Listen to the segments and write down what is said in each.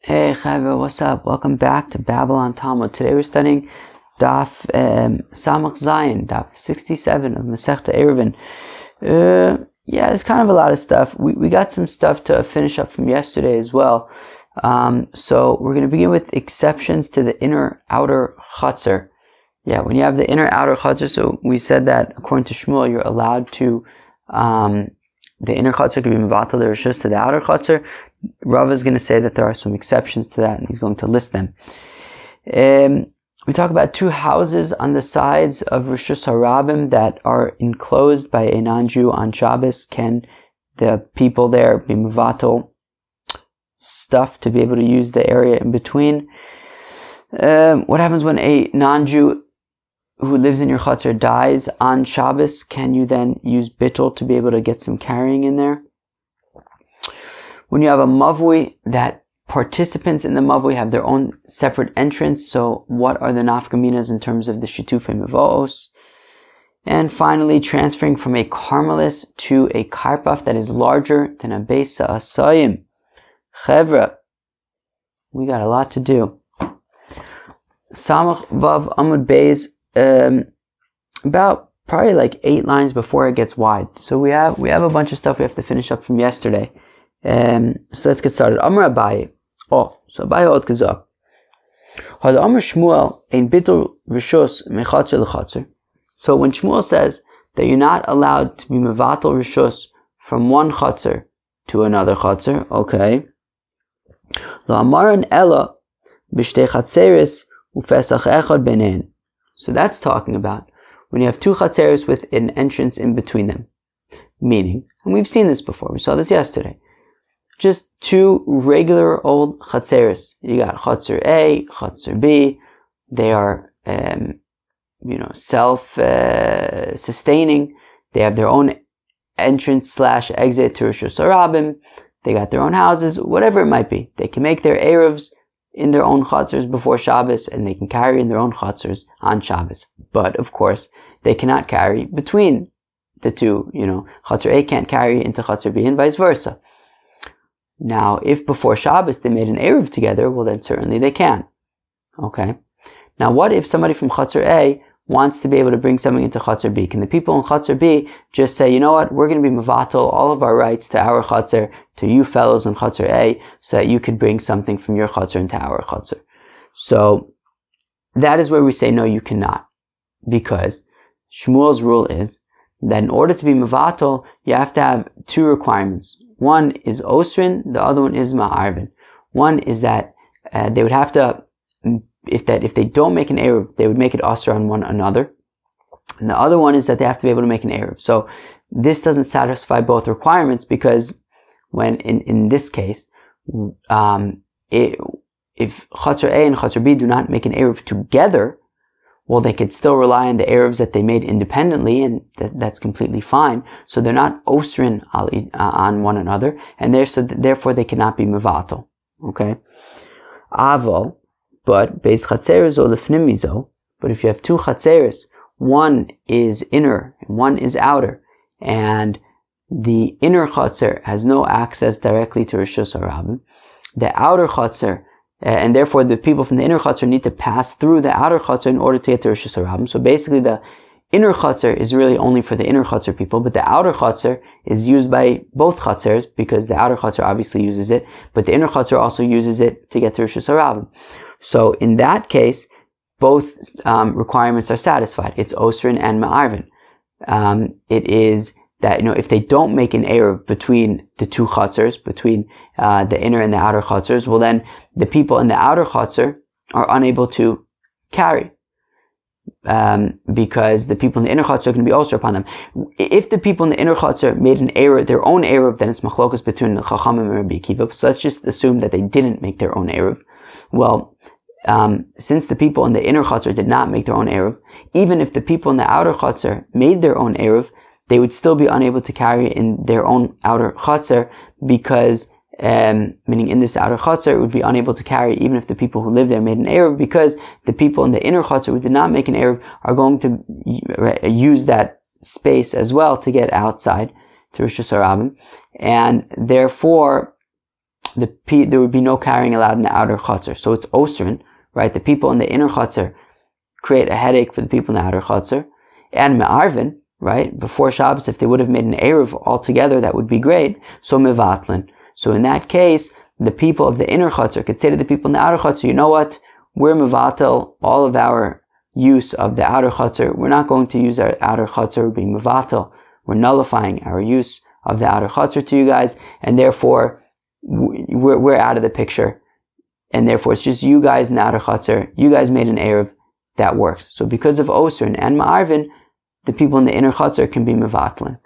Hey Chavra, what's up? Welcome back to Babylon Talmud. Today we're studying Daf Samach Zayin, Daf 67 of Masechta Ayruvin. There's kind of a lot of stuff. We got some stuff to finish up from yesterday as well. So we're going to begin with exceptions to the inner-outer Hatzer. Yeah, when you have the inner-outer Hatzer, so we said that according to Shmuel, you're allowed to, the inner Hatzer can be mevatel the reshus to the outer Hatzer. Rav is going to say that there are some exceptions to that, and he's going to list them. We talk about two houses on the sides of reshus harabim that are enclosed by a non-Jew on Shabbos. Can the people there be mevatel stuff to be able to use the area in between? What happens when a non-Jew who lives in your chutzner dies on Shabbos? Can you then use bittul to be able to get some carrying in there? When you have a mavui, that participants in the mavui have their own separate entrance, so what are the nafkaminas in terms of the shitufei mevoos? And finally, transferring from a karmelis to a karpaf that is larger than a beis asayim. Chevra, we got a lot to do. Samach vav amud beis, about probably like 8 lines before it gets wide. So we have a bunch of stuff we have to finish up from yesterday. So let's get started. Amar Abaye. So Abaye od kazak. Had Amar Shmuel ein bitul reshus mechatzer lechatzer. So when Shmuel says that you're not allowed to be mevatel reshus from one chatzer to another chatzer, okay. Lo amaran ella b'shtei chatzeres ufesach echad beinein. So that's talking about when you have two chatzeres with an entrance in between them. Meaning, and we've seen this before, we saw this yesterday, just two regular old chatzeres. You got chatzer A, chatzer B. They are, self-sustaining. They have their own entrance / exit to reshus harabim. They got their own houses, whatever it might be. They can make their eruvs in their own chatzers before Shabbos, and they can carry in their own chatzers on Shabbos. But, of course, they cannot carry between the two. Chatzer A can't carry into chatzer B and vice versa. Now, if before Shabbos they made an eruv together, well then certainly they can. Okay. Now, what if somebody from Hatzer A wants to be able to bring something into Hatzer B? Can the people in Hatzer B just say, you know what, we're going to be mevatel all of our rights to our Hatzer, to you fellows in Hatzer A, so that you could bring something from your Hatzer into our Hatzer? So, that is where we say, no, you cannot. Because Shmuel's rule is that in order to be mevatel, you have to have 2 requirements. One is osrin, the other one is ma'arvin. One is that they would have to, if they don't make an eruv, they would make it osr on one another. And the other one is that they have to be able to make an eruv. So this doesn't satisfy both requirements, because when in this case, if Hatzer A and Hatzer B do not make an eruv together, well, they could still rely on the eruvs that they made independently, and that's completely fine. So they're not osrin on one another, and therefore they cannot be mevatel. Okay? Aval, but beis chatzeres or lefnim mizo. But if you have 2 chatzeres, one is inner and one is outer, and the inner chatzer has no access directly to reshus harabim, the outer chatzer, and therefore the people from the inner chutzner need to pass through the outer chutzner in order to get to reshus harabim. So basically the inner chutzner is really only for the inner chutzner people, but the outer chutzner is used by both chutzers, because the outer chutzner obviously uses it, but the inner chutzner also uses it to get to reshus harabim. So in that case, both requirements are satisfied. It's osrin and ma'arvin. It is that, if they don't make an eruv between the 2 chutzers, between the inner and the outer chutzers, well then the people in the outer chutzer are unable to carry, because the people in the inner chutzer are going to be also upon them. If the people in the inner chutzer made an eruv, their own eruv, then it's machlokas between the Chachamim and Rabbi Akiva. So let's just assume that they didn't make their own eruv. Well, since the people in the inner chutzer did not make their own eruv, even if the people in the outer chutzer made their own eruv, they would still be unable to carry in their own outer chutzer, because, meaning in this outer chutzer, it would be unable to carry even if the people who live there made an eruv, because the people in the inner chutzer who did not make an eruv are going to use that space as well to get outside to reshus harabim, and therefore there would be no carrying allowed in the outer Hatzer. So it's osrin, right? The people in the inner Hatzer create a headache for the people in the outer Hatzer. And me'arvin, right? Before Shabbos, if they would have made an Eruv altogether, that would be great. So mevatlin. So in that case, the people of the inner Hatzer could say to the people in the outer Hatzer, you know what? We're mevatel all of our use of the outer Hatzer. We're not going to use our outer Hatzer. We're being mevatel. We're nullifying our use of the outer Hatzer to you guys, and therefore we're out of the picture. And therefore it's just you guys in the outer Hatzer. You guys made an Eruv that works. So because of Osrin and Ma'arvin, the people in the inner Hatzer can be mevatlin.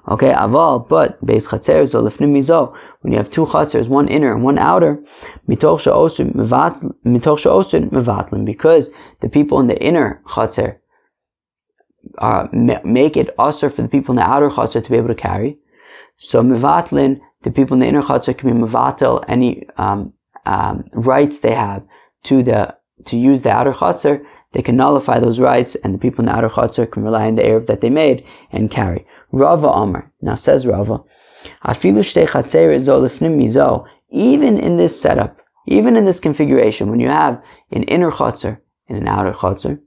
Okay, aval, but beis Hatzer zo lefnim mizo, when you have two Hatzers, one inner and one outer, mitoch she'osrin mevatlin, because the people in the inner Hatzer make it usher for the people in the outer Hatzer to be able to carry. So mevatlin, the people in the inner Hatzer can be mevatel any rights they have to use the outer Hatzer. They can nullify those rights, and the people in the outer Hatzer can rely on the Eruv that they made and carry. Rava Amar. Now says Rava, Afilu shtei Hatzer zo lefnim mizo, even in this setup, even in this configuration, when you have an inner Hatzer and an outer Hatzer,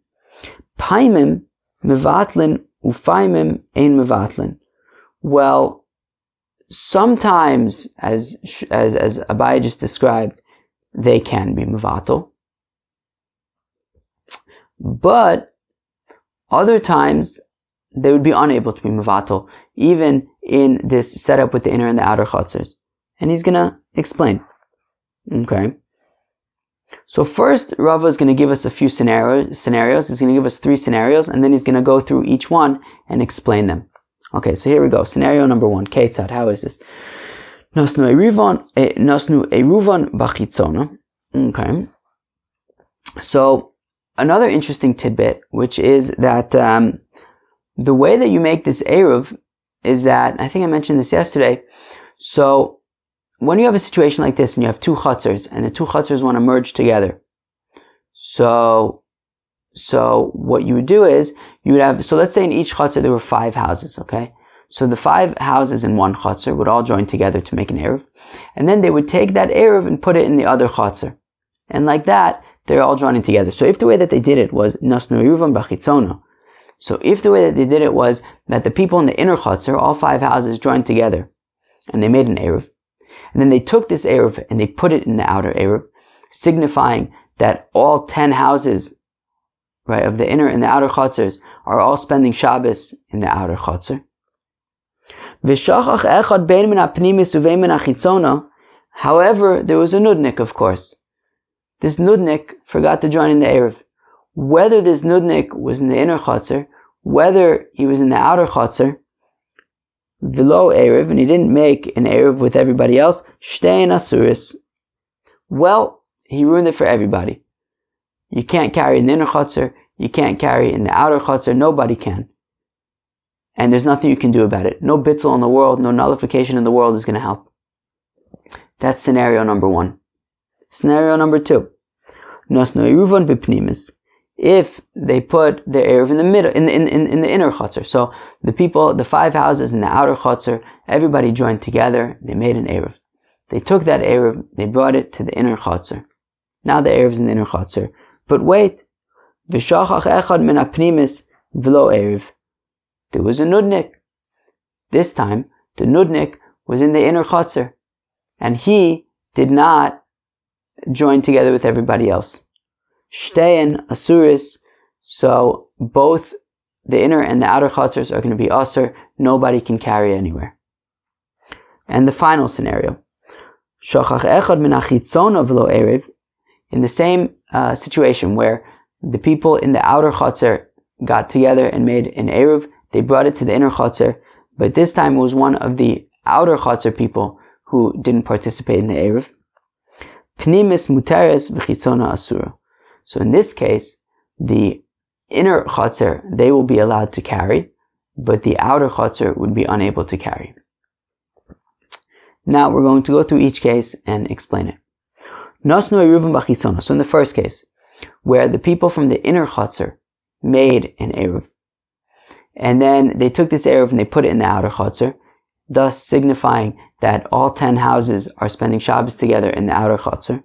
paimim mevatlin ufaimim ein mevatlin. Well, sometimes, as Abai just described, they can be mevatel. But other times they would be unable to be mevatel, even in this setup with the inner and the outer Hatzers. And he's gonna explain. Okay. So first, Rava is gonna give us a few scenarios. He's gonna give us 3 scenarios, and then he's gonna go through each one and explain them. Okay, so here we go. Scenario number 1. Ketzad, how is this? Nasnu Ayruvin bachitzona. Okay. So another interesting tidbit, which is that the way that you make this Eruv is that, I think I mentioned this yesterday, so when you have a situation like this and you have 2 Hatzers and the 2 Hatzers want to merge together, so what you would do is, you would have, so let's say in each Hatzer there were 5 houses, okay? So the 5 houses in one Hatzer would all join together to make an Eruv, and then they would take that Eruv and put it in the other Hatzer. And like that, they're all joining together. So if the way that they did it was Nasnu Ayruvin bachitzona, so if the way that they did it was that the people in the inner Hatzer, all 5 houses joined together, and they made an Eruv, and then they took this Eruv and they put it in the outer Eruv, signifying that all 10 houses, right, of the inner and the outer Hatzers are all spending Shabbos in the outer Hatzer. However, there was a nudnik, of course. This nudnik forgot to join in the Eruv. Whether this nudnik was in the inner Hatzer, whether he was in the outer Hatzer, below Eruv, and he didn't make an Eruv with everybody else, shtein asuris. Well, he ruined it for everybody. You can't carry in the inner Hatzer, you can't carry in the outer Hatzer, nobody can. And there's nothing you can do about it. No bitzel in the world, no nullification in the world is going to help. That's scenario number 1. Scenario number 2. Nasnu Ayruvin b'pnimis. If they put the Eruv in the middle, in the inner Hatzer. So the people, the 5 houses in the outer Hatzer, everybody joined together, they made an Eruv. They took that Eruv, they brought it to the inner Hatzer. Now the Eruv is in the inner Hatzer. But wait, v'shachach echad min ha'pnimis v'lo Eruv. There was a nudnik. This time, the nudnik was in the inner Hatzer, and he did not join together with everybody else. Shtein asuris, so both the inner and the outer Hatzers are going to be asur. Nobody can carry anywhere. And the final scenario, shachach echad min hachitzona v'lo erev, in the same situation where the people in the outer Hatzer got together and made an Eruv, they brought it to the inner Hatzer, but this time it was one of the outer Hatzer people who didn't participate in the Eruv. Pnimis muteres v'chitzona asura. So in this case, the inner Hatzer, they will be allowed to carry, but the outer Hatzer would be unable to carry. Now we're going to go through each case and explain it. Nasnu Ayruvin bachitzona. So in the first case, where the people from the inner Hatzer made an Eruv, and then they took this Eruv and they put it in the outer Hatzer, thus signifying that all 10 houses are spending Shabbos together in the outer Hatzer.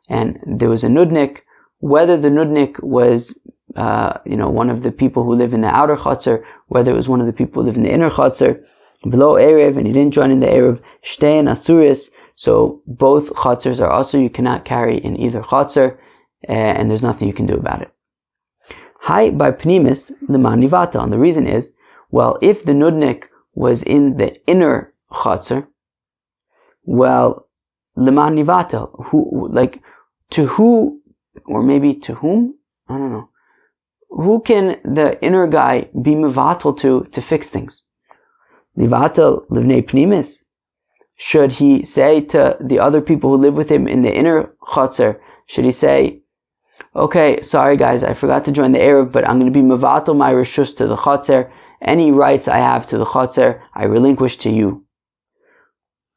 And there was a nudnik, whether the nudnik was one of the people who live in the outer Hatzer, whether it was one of the people who live in the inner Hatzer, below Erev, and he didn't join in the Erev, Shtein Asuris, so both Hatzers are also, you cannot carry in either Hatzer, and there's nothing you can do about it. Hi by Pnimis Leman Nivata, and the reason is, well, if the nudnik was in the inner Hatzer, well, Leman Nivata, to who, or maybe to whom? I don't know. Who can the inner guy be mevatel to fix things? Livatel livnei pnimis. Should he say to the other people who live with him in the inner Hatzer, should he say, okay, sorry guys, I forgot to join the Erev, but I'm going to be mevatel my reshus to the Hatzer. Any rights I have to the Hatzer, I relinquish to you.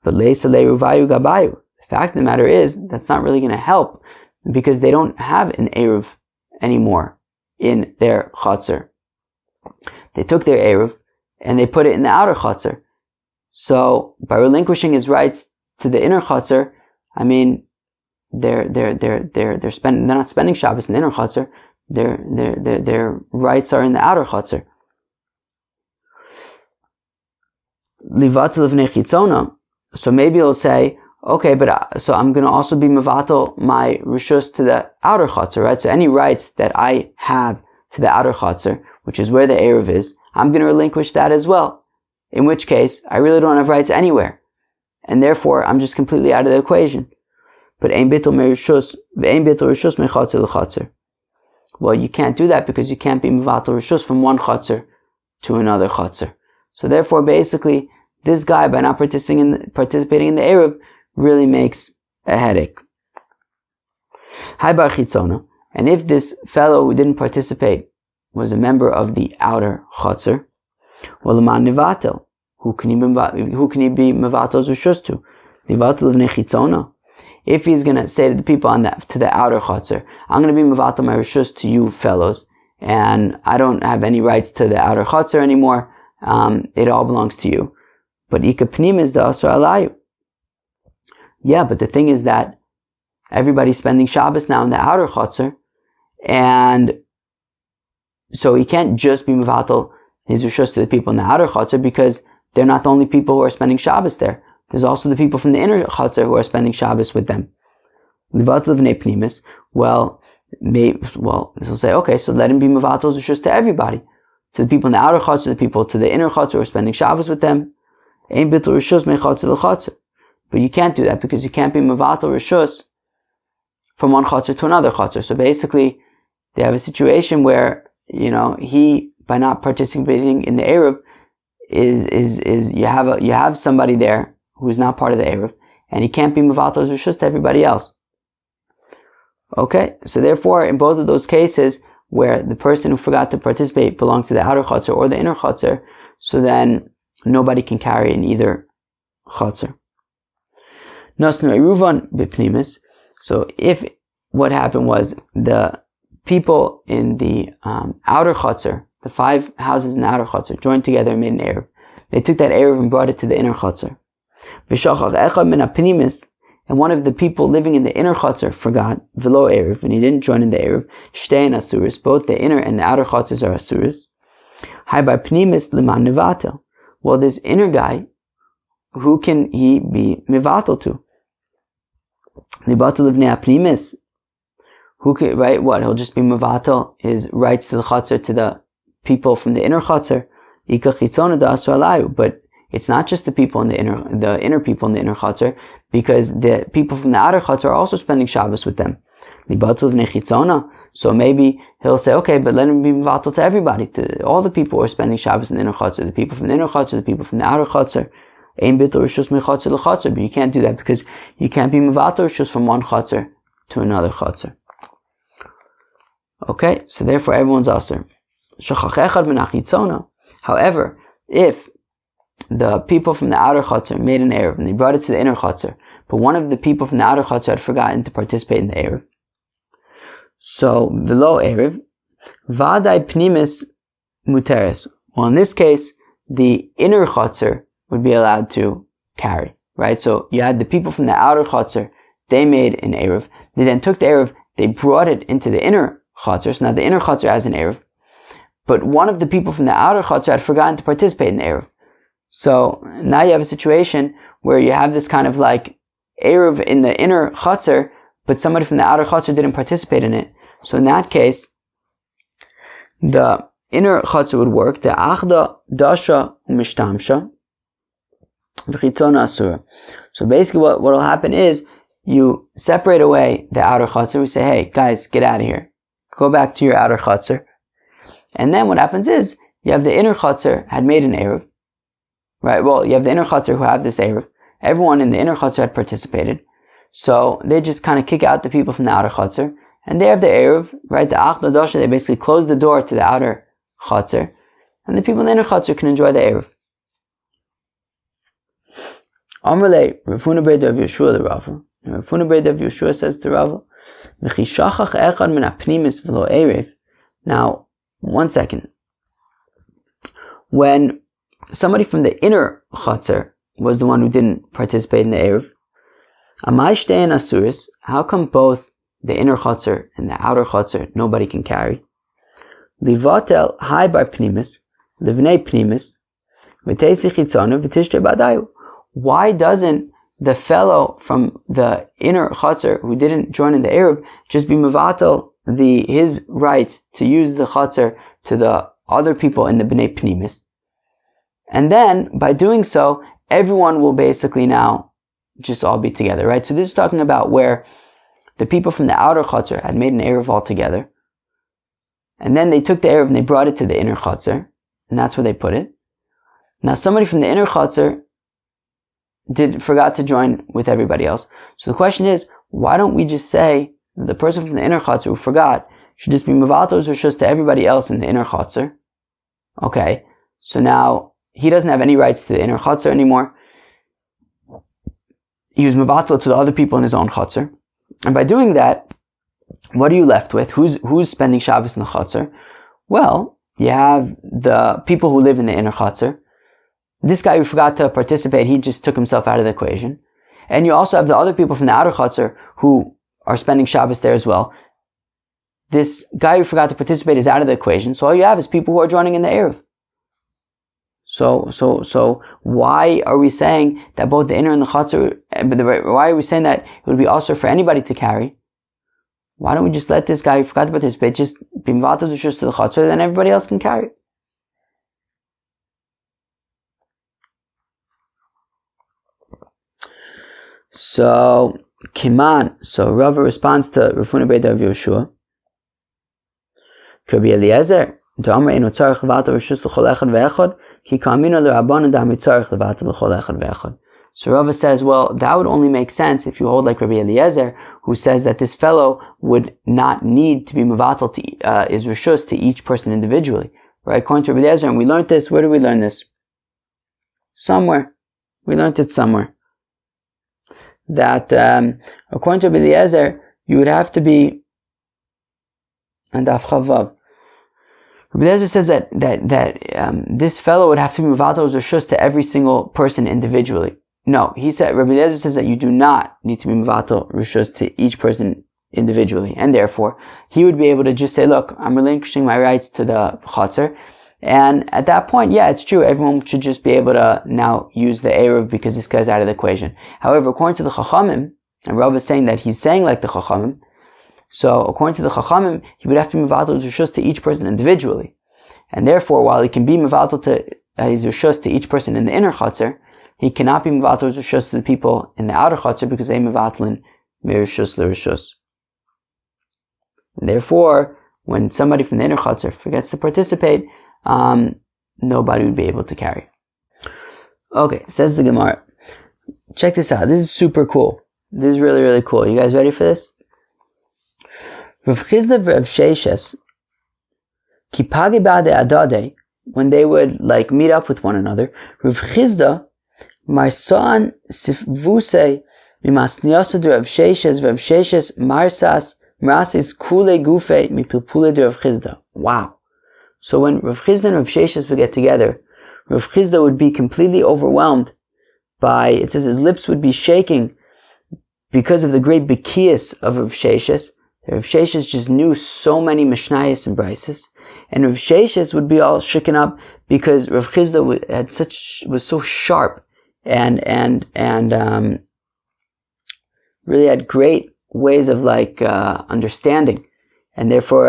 But leisa leiruvayu gabayu. The fact of the matter is, that's not really going to help, because they don't have an Erev anymore in their Hatzer. They took their Erev and they put it in the outer Hatzer. So by relinquishing his rights to the inner Hatzer, I mean, they're not spending Shabbos in the inner Hatzer. Their rights are in the outer Hatzer. Livatel v'nei chitzona. So maybe he'll say, okay, but so I'm going to also be mevatel my reshus to the outer Hatzer, right? So any rights that I have to the outer Hatzer, which is where the Erev is, I'm going to relinquish that as well. In which case, I really don't have rights anywhere. And therefore, I'm just completely out of the equation. But ein bitul reshus mechatzer l'chatzer. Well, you can't do that because you can't be mevatel reshus from one Hatzer to another Hatzer. So therefore, basically, this guy, by not participating in the Erev, really makes a headache. Hai bar chitzona. And if this fellow who didn't participate was a member of the outer Hatzer, well, leman nivatel. Who can he be mevatel reshus to? Nivatel v'nei chitzona. If he's going to say to the people to the outer Hatzer, I'm going to be mevatel my reshus to you fellows, and I don't have any rights to the outer Hatzer anymore. It all belongs to you. But ika pnim is the asur alayu. Yeah, but the thing is that everybody's spending Shabbos now in the outer Hatzer, and so he can't just be mevatel his reshus to the people in the outer Hatzer, because they're not the only people who are spending Shabbos there. There's also the people from the inner Hatzer who are spending Shabbos with them. Livatel v'nei pnimis. Well, this will say, okay, so let him be mevatel reshus to everybody, to the people in the outer Hatzer, the people to the inner Hatzer who are spending Shabbos with them. Ein bitul reshus mechatzer l'chatzer. But you can't do that because you can't be mevatel reshus from one Hatzer to another Hatzer. So basically, they have a situation where, he, by not participating in the Erev, you have somebody there who's not part of the Erev, and he can't be mevatel reshus to everybody else. Okay, so therefore, in both of those cases where the person who forgot to participate belongs to the outer Hatzer or the inner Hatzer, so then nobody can carry in either Hatzer. Nasnu Ayruvin b'pnimis. So if what happened was the people in the outer Hatzer, the 5 houses in the outer Hatzer, joined together and made an Erev. They took that Erev and brought it to the inner Hatzer. And one of the people living in the inner Hatzer forgot, v'lo Erev, and he didn't join in the Erev. Shtein asuris, both the inner and the outer Hatzers are asuris. Hai by pnimis leman nevatel. Well, this inner guy, who can he be mevatel to? Nevatel livnei apnimis. Who could, right? What? He'll just be mevatel his rights to the Hatzer to the people from the inner Hatzer. But it's not just the people in the inner people in the inner Hatzer, because the people from the outer Hatzer are also spending Shabbos with them. So maybe he'll say, okay, but let him be mevatel to everybody, to all the people who are spending Shabbos in the inner Hatzer, the people from the inner Hatzer, the people from the outer Hatzer. But you can't do that because you can't be mevatel reshus from one Hatzer to another Hatzer. Okay, so therefore everyone's asur. However, if the people from the outer Hatzer made an Erev and they brought it to the inner Hatzer, but one of the people from the outer Hatzer had forgotten to participate in the Erev, so below Erev, Vadai Pnimis muteres. Well, in this case, the inner Hatzer would be allowed to carry, right? So you had the people from the outer Hatzer, they made an Eruv. They then took the Eruv, they brought it into the inner Hatzer. So now the inner Hatzer has an Eruv. But one of the people from the outer Hatzer had forgotten to participate in the Eruv. So now you have a situation where you have this kind of like Eruv in the inner Hatzer, but somebody from the outer Hatzer didn't participate in it. So in that case, the inner Hatzer would work. The achda dasha umishtamsha v'chitzona asura. So basically what will happen is you separate away the outer Hatzer. We say, hey, guys, get out of here. Go back to your outer Hatzer. And then what happens is you have the inner Hatzer had made an Eruv. Right? Well, you have the inner Hatzer who have this Eruv. Everyone in the inner Hatzer had participated. So they just kind of kick out the people from the outer Hatzer. And they have the Eruv, right? The achda dasha, they basically close the door to the outer Hatzer. And the people in the inner Hatzer can enjoy the Eruv. Amrle, Rafuna Beid of Yeshua the Rava. Rafuna Beid of Yeshua says to Rava, V'chishachach echad min hapnimis v'lo Erev. Now, 1 second. When somebody from the inner Hatzer was the one who didn't participate in the Eruv, Amai shtein asuris, how come both the inner Hatzer and the outer Hatzer nobody can carry? Livatel hai bar pnimis, livnei pnimis, v'teisi chitzonu v'tishtei badayu. Why doesn't the fellow from the inner Hatzer who didn't join in the Eruv just be mevatel his rights to use the Hatzer to the other people in the bnei pnimis? And then, by doing so, everyone will basically now just all be together, right? So this is talking about where the people from the outer Hatzer had made an Eruv all together. And then they took the Eruv and they brought it to the inner Hatzer. And that's where they put it. Now somebody from the inner Hatzer forgot to join with everybody else. So the question is, why don't we just say the person from the inner Hatzer who forgot should just be mevatos reshus to everybody else in the inner Hatzer? Okay, so now he doesn't have any rights to the inner Hatzer anymore. He was mevatel to the other people in his own Hatzer. And by doing that, what are you left with? Who's spending Shabbos in the Hatzer? Well, you have the people who live in the inner Hatzer. This guy who forgot to participate, he just took himself out of the equation. And you also have the other people from the outer Hatzer who are spending Shabbos there as well. This guy who forgot to participate is out of the equation. So all you have is people who are joining in the Eruv. So why are we saying that both the inner and the Hatzer, why are we saying that it would be also for anybody to carry? Why don't we just let this guy who forgot to participate just be mevatel reshus to the Hatzer, then everybody else can carry? So, Kiman, so Rava responds to Rafuna Beid of Yeshua. Rabbi Eliezer, Rava says, well, that would only make sense if you hold like Rabbi Eliezer, who says that this fellow would not need to be mevatel to his reshus to each person individually, right? According to Rabbi Eliezer, and we learned this. Where did we learn this? Somewhere. We learned it somewhere. That according to Rabbi Eliezer, you would have to be, and Daf Chavav. Rabbi Eliezer says that this fellow would have to be mevatel reshus to every single person individually. No, Rabbi Eliezer says that you do not need to be mevatel reshus to each person individually, and therefore he would be able to just say, look, I'm relinquishing my rights to the Hatzer, and at that point, yeah, it's true, everyone should just be able to now use the Eruv because this guy's out of the equation. However, according to the Chachamim, and Rav is saying that he's saying like the Chachamim, so according to the Chachamim, he would have to be mevatel reshus to each person individually. And therefore, while he can be mevatel to his reshus to each person in the inner Hatzer, he cannot be mevatel reshus to the people in the outer Hatzer because they mevatlin mireshus l'reshus. Therefore, when somebody from the inner Hatzer forgets to participate, nobody would be able to carry. Okay, says the Gemara. Check this out. This is super cool. This is really, really cool. You guys ready for this? Rav Chizda v'Rav Sheshes, Kipagi ba'de adade, when they would like meet up with one another, Rav Chizda, Marsan sifvuse, mimasniyasa de Rav Sheshes, Rav Sheshes, Marsas, Marasis kule gufe, mipilpule de Rav Chizda. Wow. So when Rav Chisda and Rav Sheshes would get together, Rav Chisda would be completely overwhelmed by, it says his lips would be shaking because of the great bekiyas of Rav Sheshes. Rav Sheshes just knew so many Mishnayos and Brises, and Rav Sheshes would be all shaken up because Rav Chisda was so sharp and really had great ways of understanding, and therefore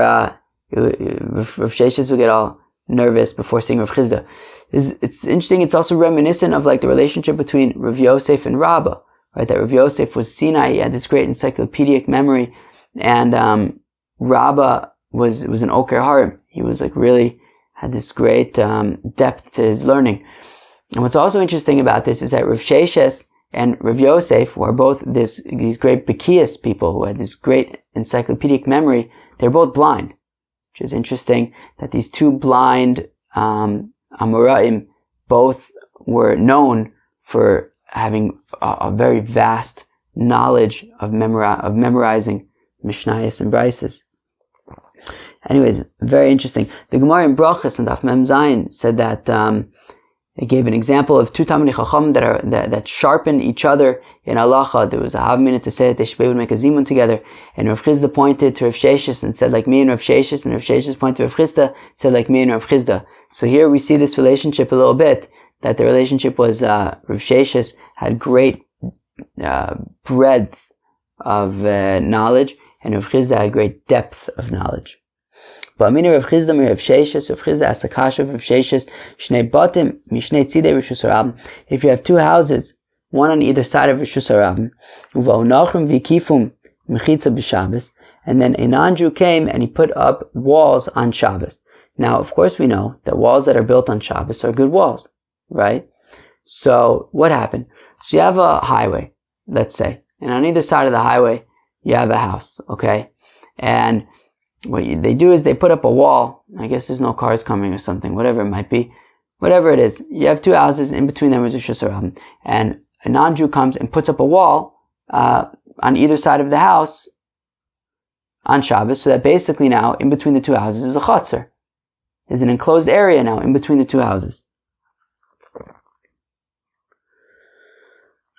Rav Sheshes would get all nervous before seeing Rav Chisda. It's interesting. It's also reminiscent of the relationship between Rav Yosef and Rabbah, right? That Rav Yosef was Sinai, he had this great encyclopedic memory, and Rabbah was an Oker Harim. He was really had this great depth to his learning. And what's also interesting about this is that Rav Sheshes and Rav Yosef, who are both these great Bekiyas people who had this great encyclopedic memory, they're both blind, which is interesting that these two blind Amoraim both were known for having a very vast knowledge of memorizing Mishnayos and Brises. Anyways, very interesting. The Gemara in Brachos and Daf Mem Zayin said that it gave an example of two Talmidei Chacham that sharpened each other in halacha. There was a half minute to say that they should be able to make a zimun together. And Rav Chisda pointed to Rav Sheshes and said, like me and Rav Sheshes, and Rav Sheshes pointed to Rav Chisda, said, like me and Rav Chisda. So here we see this relationship a little bit, that the relationship was Rav Sheshes had great breadth of knowledge, and Rav Chisda had great depth of knowledge. But Rav Chisda Rav Sheshes, Rav Chisda asked Akasha of Rav Sheshes, Shnei Batim Mishnei Tzidei Reshus Harabim. If you have two houses, one on either side of Reshus Harabim, Uva'onachrim v'kifum mechitza b'Shabbos, and then a non-Jew came and he put up walls on Shabbos. Now, of course, we know that walls that are built on Shabbos are good walls, right? So, what happened? So you have a highway, let's say, and on either side of the highway, you have a house, okay? And what they do is they put up a wall. I guess there's no cars coming or something, whatever it might be. Whatever it is, you have two houses, in between them is a reshus harabim, and a non-Jew comes and puts up a wall on either side of the house on Shabbos, so that basically now, in between the two houses is a Hatzer. There's an enclosed area now in between the two houses.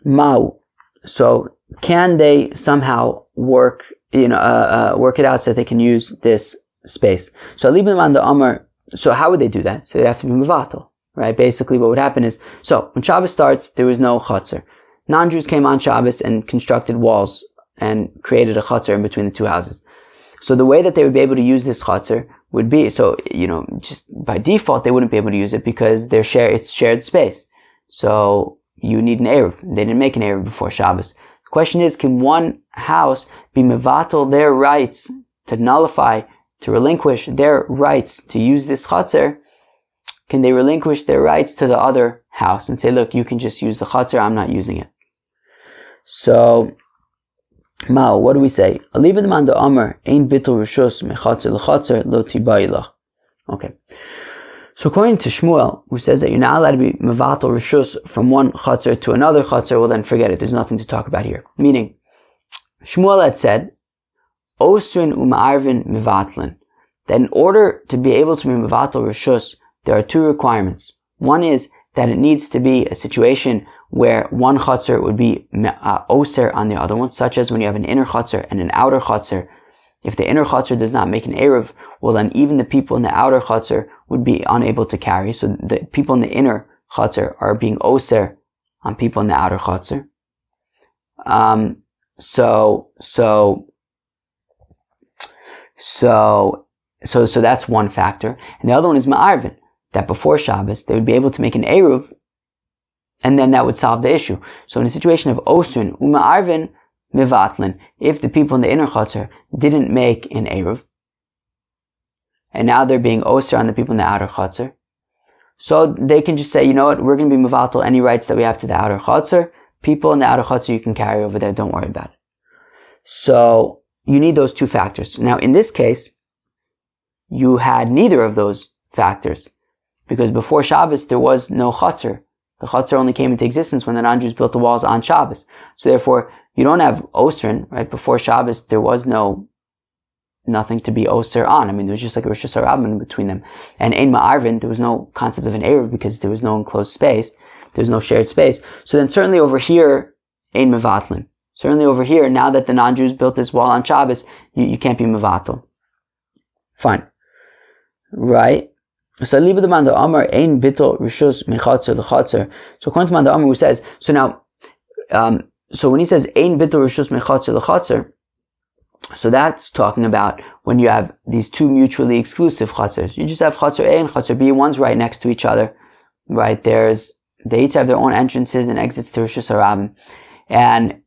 Ma'u. So, can they somehow work it out so that they can use this space? So how would they do that? So they'd have to be mevatel, right? Basically what would happen is, so when Shabbos starts, there was no Hatzer. Non-Jews came on Shabbos and constructed walls and created a Hatzer in between the two houses. So the way that they would be able to use this Hatzer would be, just by default they wouldn't be able to use it because it's shared space. So you need an Eruv. They didn't make an Eruv before Shabbos. The question is, can one house be mevatel their rights to nullify, to relinquish their rights to use this Hatzer? Can they relinquish their rights to the other house and say, look, you can just use the Hatzer, I'm not using it? So, Mao, what do we say? Okay. So according to Shmuel, who says that you're not allowed to be mevatel reshus from one Hatzer to another Hatzer, well then forget it, there's nothing to talk about here. Meaning, Shmuel had said, Osrin u'ma'arvin mevatlin, that in order to be able to be mevatel reshus, there are two requirements. One is that it needs to be a situation where one Hatzer would be oser on the other one, such as when you have an inner Hatzer and an outer Hatzer. If the inner Hatzer does not make an Eruv, well then even the people in the outer Hatzer would be unable to carry. So the people in the inner Hatzer are being oser on people in the outer Hatzer. So that's one factor. And the other one is ma'arvin, that before Shabbos they would be able to make an Eruv, and then that would solve the issue. So in a situation of osrin u'ma'arvin mevatlin, if the people in the inner Hatzer didn't make an Eruv, and now they're being oser on the people in the outer Hatzer, so they can just say, you know what, we're going to be mevatel any rights that we have to the outer Hatzer. People in the outer Hatzer you can carry over there, don't worry about it. So you need those two factors. Now in this case, you had neither of those factors, because before Shabbos there was no Hatzer. The Hatzer only came into existence when the non-Jews built the walls on Shabbos. So therefore, you don't have Osrin, right? Before Shabbos, there was no nothing to be oser on. I mean, there was just like a reshus harabim between them. And ein ma'arvin, there was no concept of an eruv because there was no enclosed space. There was no shared space. So then certainly over here, ein mevatlin. Certainly over here, now that the non-Jews built this wall on Shabbos, you can't be mevatel. Fine. Right? So liba the man the Amar ein bitol reshus mechatzer lechatzer. So according to man the Amar who says, so now, so when he says ein bitol reshus mechatzer lechatzer, so that's talking about when you have these two mutually exclusive chatzers. You just have chatzer A and chatzer B, one's right next to each other. Right? They each have their own entrances and exits to reshus harabim. And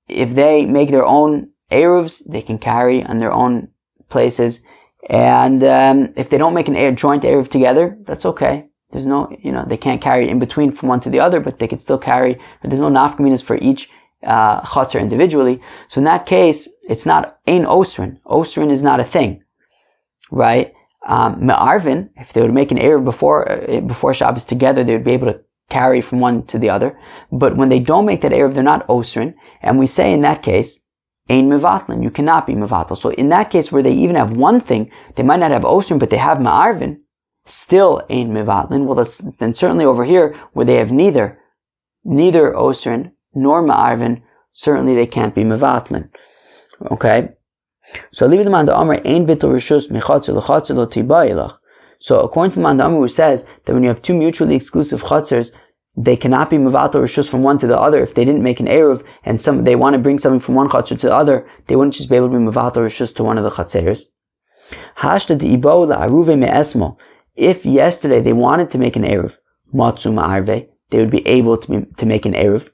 if they make their own eruvs, they can carry on their own places. And if they don't make an joint eruv together, that's okay. There's no, they can't carry in between from one to the other, but they can still carry. There's no nafkaminas for each chatzer individually. So in that case, it's not ein osrin. Osrin is not a thing, right? Me'arvin, if they would make an eruv before Shabbos together, they would be able to carry from one to the other. But when they don't make that eruv, they're not osrin. And we say in that case, ein mevatlin, you cannot be mevatel. So in that case where they even have one thing, they might not have osrin, but they have ma'arvin, still ein mevatlin. Well, then certainly over here, where they have neither osrin nor ma'arvin, certainly they can't be mevatlin. Okay? So leave the man the Amar ein bittul reshus mechatzer lechatzer lo tibayilach. So according to the man the Amar who says that when you have two mutually exclusive chatzers, they cannot be mevatel reshus from one to the other. If they didn't make an eruv and they want to bring something from one chatzer to the other, they wouldn't just be able to be mevatel reshus to one of the chatzeres. Hashta di'ibo la'aruve me'esmo. If yesterday they wanted to make an eruv, matzu ma'arve, they would be able to make an eruv.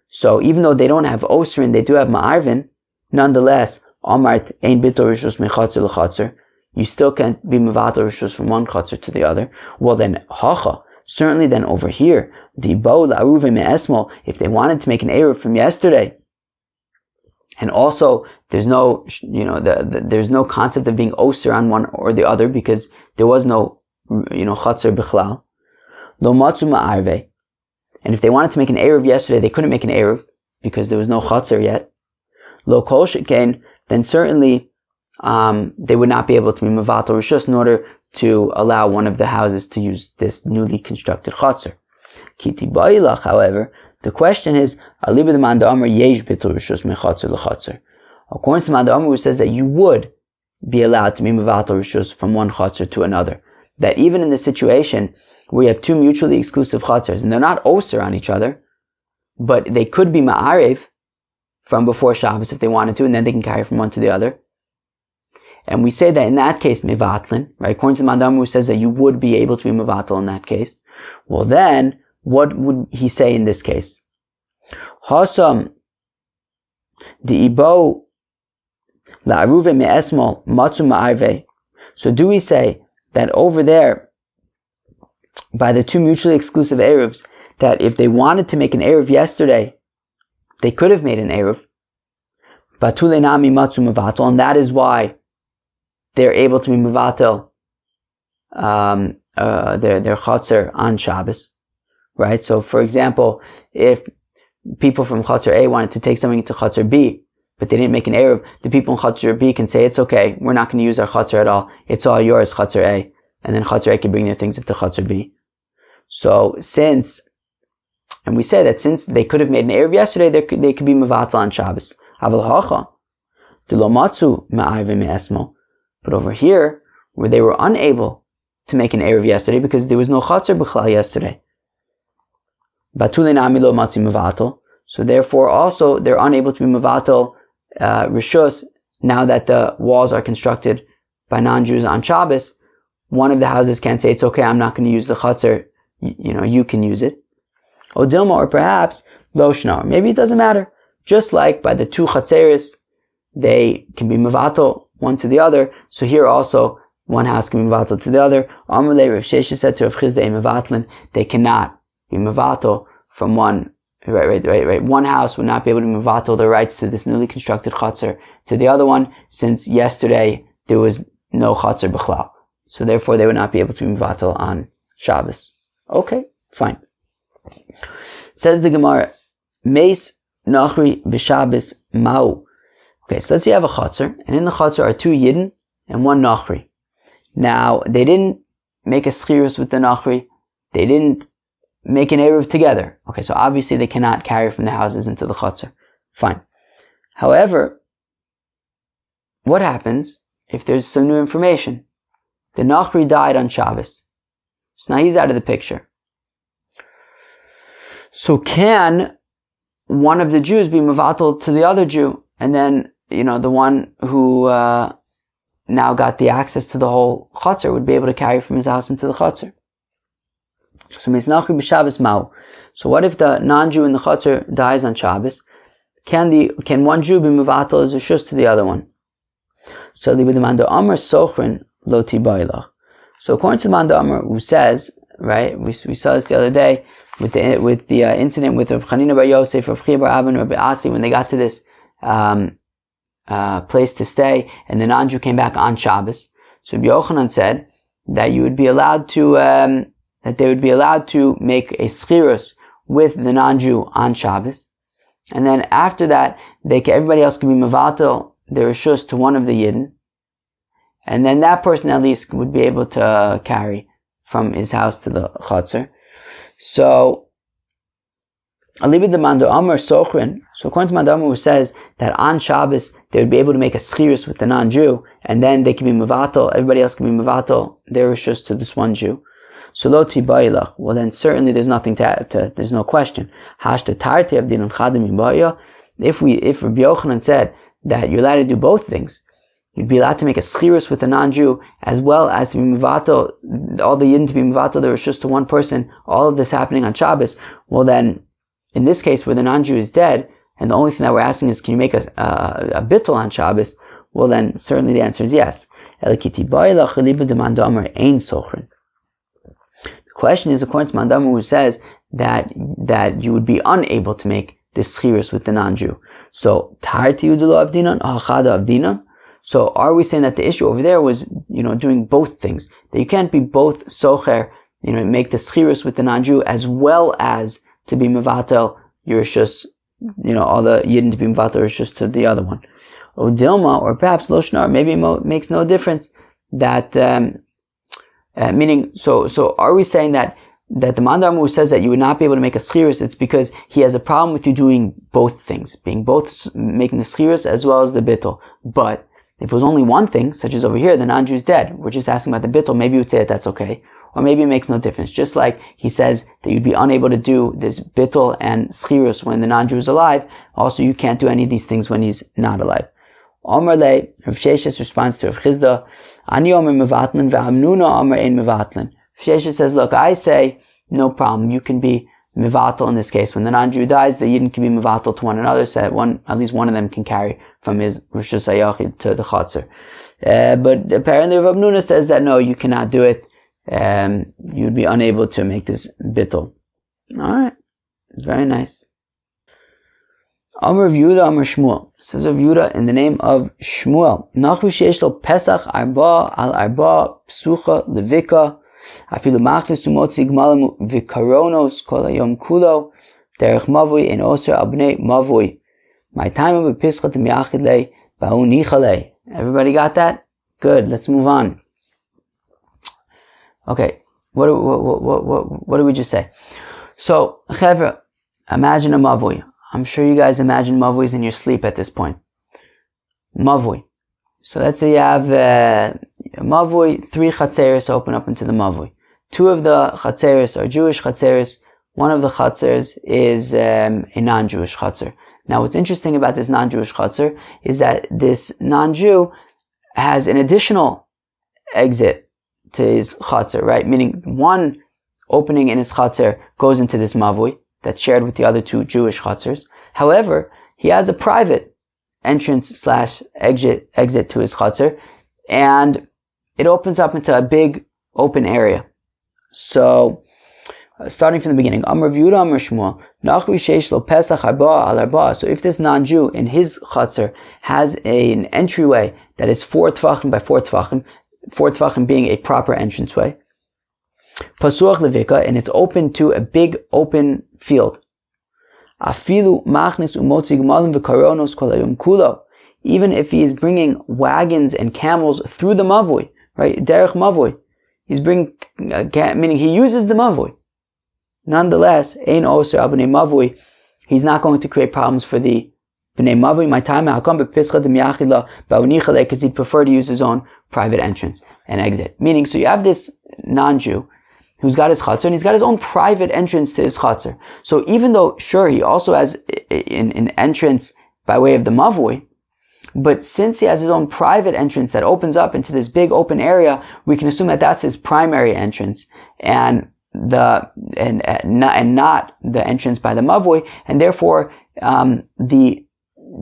So even though they don't have osrin, they do have ma'arvin. Nonetheless, amart ein bittul reshus mechatzer lechatzer. You still can't be mevatel reshus from one chatzer to the other. Well then, hacha. Certainly then over here, the bo la'aruve me'esmo, if they wanted to make an eruv from yesterday, and also there's no, there's no concept of being oser on one or the other because there was no, chatzer bichlal, lo matzu ma'arve. And if they wanted to make an eruv yesterday, they couldn't make an eruv because there was no chatzer yet. Lo kol shekain, then certainly they would not be able to be mevatel reshus in order to allow one of the houses to use this newly constructed chatzer. Kiti ba'ilach, however, the question is, aliba de man da'amar yesh bittul reshus mechatzer lechatzer. According to man da'amar who says that you would be allowed to be mevatel reshus from one chatzer to another. That even in the situation where you have two mutually exclusive chatzers and they're not oser on each other, but they could be ma'arev from before Shabbos if they wanted to, and then they can carry from one to the other. And we say that in that case, mevatlin, right? According to the Mandam who says that you would be able to be mevatel in that case. Well then, what would he say in this case? Hasam, the ibo, la'aruve me'esmol, matzu ma'arve. So do we say that over there, by the two mutually exclusive eruvs, that if they wanted to make an eruv yesterday, they could have made an eruv. Batule nami matzu mevatel, and that is why they're able to be mevatel their chatzer on Shabbos, right? So, for example, if people from chatzer A wanted to take something to chatzer B, but they didn't make an eruv, the people in chatzer B can say, it's okay, we're not going to use our chatzer at all. It's all yours, chatzer A. And then chatzer A can bring their things up to chatzer B. So, and we say that since they could have made an eruv yesterday, they could be mevatel on Shabbos. Aval hacha, lo matzu ma'arve me'esmo. But over here, where they were unable to make an eruv yesterday because there was no chatzer b'chlal yesterday, batule nami lo matzu mevatel. So therefore, also they're unable to be mevatel reshus now that the walls are constructed by non-Jews on Shabbos. One of the houses can't say, it's okay, I'm not going to use the chatzer, you can use it. O dilma, or perhaps lo shnar. Maybe it doesn't matter. Just like by the two chatzeres, they can be mevatel one to the other. So here also, one house can be mevatel to the other. Amrulei Rav Shesha said to Rav Chizda mevatlin, they cannot be mevatel from one. Right. One house would not be able to mevatel their rights to this newly constructed chatzer to the other one, since yesterday there was no chatzer b'chlal. So therefore, they would not be able to be mevatel on Shabbos. Okay, fine. Says the Gemara, Meis Nachri b'Shabbos Mau. Okay, so let's say you have a Hatzer, and in the Hatzer are 2 Yidden and 1 Nachri. Now, they didn't make a schirus with the Nachri. They didn't make an Eruv together. Okay, so obviously they cannot carry from the houses into the Hatzer. Fine. However, what happens if there's some new information? The Nachri died on Shabbos. So now he's out of the picture. So can one of the Jews be mevatel to the other Jew? And then, the one who now got the access to the whole Hatzer would be able to carry from his house into the Hatzer. So Nachri b'Shabbos Ma'u. So what if the non-Jew in the Hatzer dies on Shabbos? Can one Jew be mevatel as reshus to the other one? So the Manda Amar Sochrin lo tibaylach. So according to the Manda Amar, who says, right, we saw this the other day with the incident with Rav Chanina bar Yosef, Rav Chia bar Abba, and Rav Asi, when they got to this place to stay, and the non-Jew came back on Shabbos. So Rabbi Yochanan said that you would be allowed to that they would be allowed to make a schirus with the non-Jew on Shabbos, and then after that, everybody else could be mevatel their reshus to one of the Yidden, and then that person at least would be able to carry from his house to the Hatzer. So, Alibid the Manda Amar Sochrin. So according to Manda Amar, who says that on Shabbos they would be able to make a schirus with the non-Jew, and then they can be mevatel, everybody else can be mevatel their reshus to this one Jew. So lo tibaylach. Well, then certainly there's nothing there's no question. Hashta tarti avdin chadim imbaya. If Rabbi Yochanan said that you're allowed to do both things, you'd be allowed to make a schirus with a non-Jew as well as to be mevatel, all the Yidden to be mevatel their reshus to one person, all of this happening on Shabbos. Well then, in this case where the non-Jew is dead, and the only thing that we're asking is can you make a bittul on Shabbos? Well then, certainly the answer is yes. The question is, according to Manda Amar, who says that you would be unable to make this schirus with the non-Jew. So, tarti udelo avdinan, ahachada avdinan. So, are we saying that the issue over there was, doing both things? That you can't be both socher, make the schirus with the non-Jew as well as to be mevatel your reshus, all the Yidden to be mevatel reshus to the other one. Or Dilma, or perhaps Loshnar, maybe it makes no difference. That, meaning, so are we saying that the Manda Amar who says that you would not be able to make a schirus, it's because he has a problem with you doing both things, making the schirus as well as the bittul. But if it was only one thing, such as over here, the non-Jew is dead, we're just asking about the bittul, maybe you would say that that's okay. Or maybe it makes no difference. Just like he says that you'd be unable to do this bittul and schirus when the non-Jew is alive, also you can't do any of these things when he's not alive. Omer le, Rav Sheshes responds to Rav Chizda, Ani omer mevatlin v'amnuna omer ein mevatlin. Rav Sheshes says, look, I say, no problem, you can be mevatel in this case. When the non-Jew dies, the Yidden can be mevatel to one another, so that at least one of them can carry from his reshus hayachid to the Hatzer. But apparently Rav Nuna says that no, you cannot do it. You'd be unable to make this bittul. Alright, very nice. Amar Rav Yehuda, Amar Shmuel. Says Rav Yehuda in the name of Shmuel. Nachri sheyesh lo Pesach arba al arba psucha levika afilu machlis umotzi gmalim vikaronos kol hayom kulo derech mavui en oser al bnei mavui. My time of epischa t'miyachid lei ba'u nichalei. Everybody got that? Good. Let's move on. Okay. What did we just say? So, Chevra, imagine a mavui. I'm sure you guys imagine mavuis in your sleep at this point. Mavui. So let's say you have a mavui, 3 chatzeris open up into the mavui. 2 of the chatzeris are Jewish chatzeris. 1 of the chatzeris is a non-Jewish chatzer. Now what's interesting about this non-Jewish chatzer is that this non-Jew has an additional exit to his chatzer, right? Meaning one opening in his chatzer goes into this mavui that's shared with the other 2 Jewish chatzers. However, he has a private entrance / exit to his chatzer, and it opens up into a big open area. So, starting from the beginning, Amar Rav Yehuda, Amar Shmuel, Nachri sheish lo Pesach arba al arba. So if this non-Jew in his chatzer has an entryway that is 4 tvachim by 4 tvachim, 4 tvachim being a proper entranceway, Pasuach levika, and it's open to a big open field. Afilu machnis umotzi gmalim v'karonos kol hayom kulo. even if he is bringing wagons and camels through the mavui, right? Derech mavui. He's bringing, meaning he uses the mavui. Nonetheless, ein oser al b'nei mavui, he's not going to create problems for the b'nei mavui. My time, because he'd prefer to use his own private entrance and exit. Meaning, so you have this non-Jew who's got his Hatzer, and he's got his own private entrance to his Hatzer. So even though, sure, he also has an entrance by way of the mavui, but since he has his own private entrance that opens up into this big open area, we can assume that that's his primary entrance, and not the entrance by the mavui, and therefore the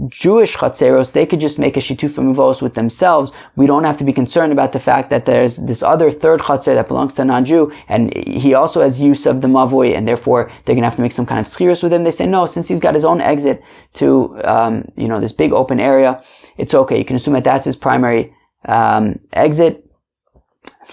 Jewish chatzeros, they could just make a shituf mivos with themselves. We don't have to be concerned about the fact that there's this other third chatzer that belongs to a non-Jew, and he also has use of the mavui, and therefore they're going to have to make some kind of schirus with him. They say, no, since he's got his own exit to, this big open area, it's okay. You can assume that that's his primary exit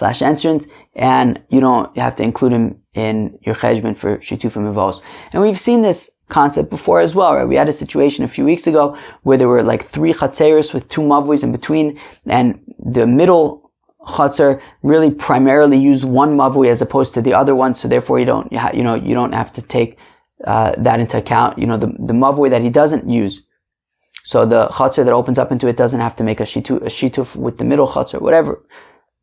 / entrance, and you don't have to include him in your cheshbon for shituf mivos. And we've seen this concept before as well, right? We had a situation a few weeks ago where there were like 3 chatzeros with 2 mavus in between, and the middle chatzer really primarily used one mavui as opposed to the other one, so therefore you don't have to take that into account. The mavui that he doesn't use, so the chatzer that opens up into it doesn't have to make a shituf with the middle chatzer, whatever.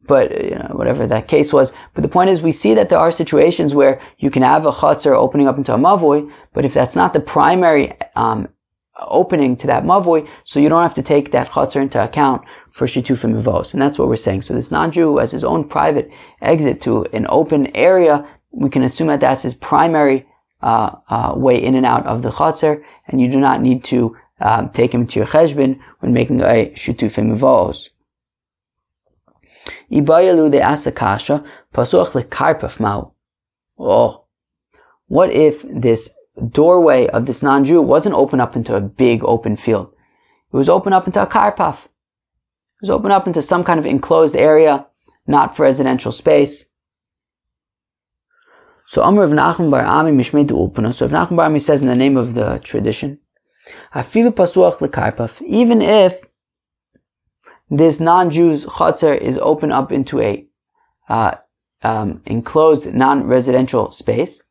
But, whatever that case was. But the point is, we see that there are situations where you can have a chatzer opening up into a mavui, but if that's not the primary opening to that mavui, so you don't have to take that chatzer into account for shituf mivos. And that's what we're saying. So this non-Jew who has his own private exit to an open area, we can assume that that's his primary way in and out of the chatzer, and you do not need to take him to your cheshbon when making a shituf mivos. Ibayalu, they asked the kasha, pasuach lekarpaf mau. Oh, what if this doorway of this non-Jew wasn't open up into a big open field? It was open up into a karpaf. It was open up into some kind of enclosed area, not for residential space. So Amr of Nachman bar Ami mishmei de'ulpana. So if Nachman bar Ami says in the name of the tradition, afilu pasuach lekarpaf, even if this non-Jew's chatzer is open up into a enclosed non-residential space,